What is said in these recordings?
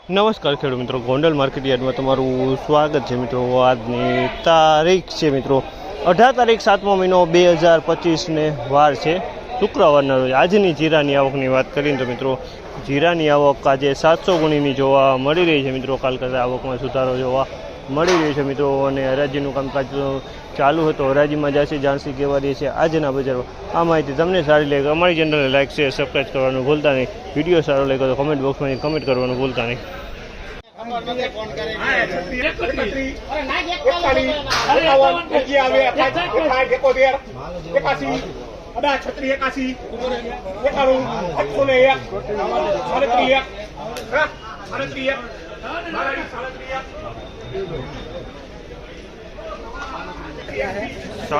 નમસ્કાર ખેડૂત મિત્રો, ગોંડલ માર્કેટ યાર્ડમાં તમારું સ્વાગત છે મિત્રો। આજની તારીખ છે મિત્રો 18 તારીખ 7મો મહિનો 2025 વાર છે શુક્રવારના રોજ। આજની જીરાની આવકની વાત કરીએ તો મિત્રો જીરાની આવક આજે 700 ગુણીની જોવા મળી રહી છે મિત્રો। કાલ કરતાં આવકમાં સુધારો જોવા મળી રહ્યો છે મિત્રો। અને હરાજીનું કામકાજ ચાલુ હતો, હરાજીમાં જાણસી કહેવા રહી છે આજના બજારમાં। આ માહિતી તમને સારી લાગે અમારી ચેનલને લાઈક શેર સબસ્ક્રાઈબ કરવાનું ભૂલતા નહીં। વિડીયો સારો લાગે તો કમેન્ટ બોક્સમાં કમેન્ટ કરવાનું ભૂલતા નહીં।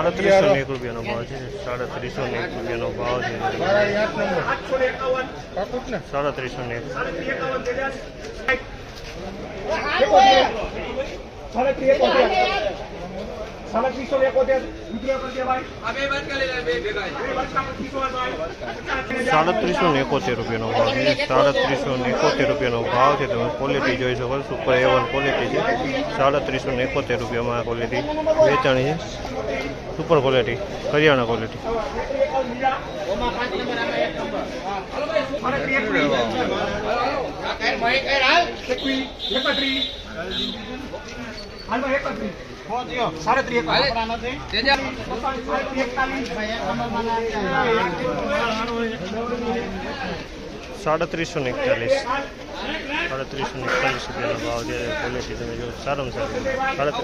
₹331 રૂપિયાનો ભાવ છે। ₹331 રૂપિયાનો ભાવ છે। 371 રૂપિયાનો ભાવ છે। 371 રૂપિયાનો ભાવ છે। તમે ક્વોલિટી જોઈ શકો, સુપર A1 ક્વોલિટી છે। 371 રૂપિયામાં ક્વોલિટી વેચાણી છે, સુપર ક્વોલિટી કરિયાણા ક્વોલિટી। ₹341 રૂપિયાનો ભાવ છે। ક્વોલિટી તમે જો સારામાં સારી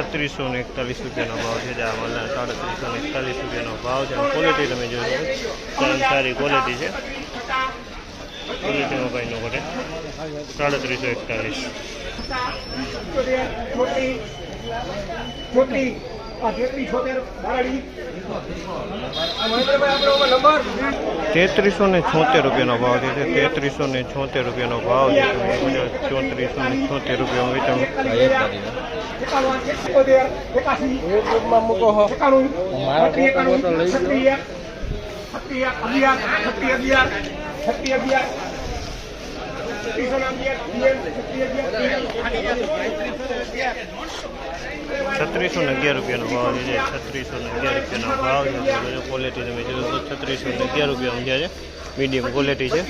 341 રૂપિયાનો ભાવ છે। ₹341 રૂપિયાનો ભાવ છે। ક્વોલિટી તમે જોઈ સારી ક્વોલિટી છે, ક્વોલિટીમાં કંઈ ન ઘટે। 341 ₹376 રૂપિયાનો ભાવ છે। 376 રૂપિયાનો ભાવ છે। 376 રૂપિયા વેચાણ। ₹311 રૂપિયાનો ભાવ છે। 311 રૂપિયાનો ભાવ છે। ક્વોલિટી તમે જોયું તો 311 રૂપિયાનું છે, મીડિયમ ક્વોલિટી છે।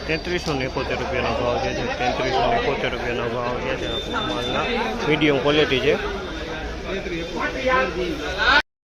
₹371 રૂપિયાનો ભાવ છે। 371 રૂપિયાનો ભાવ છે। માલના મીડિયમ ક્વોલિટી છે।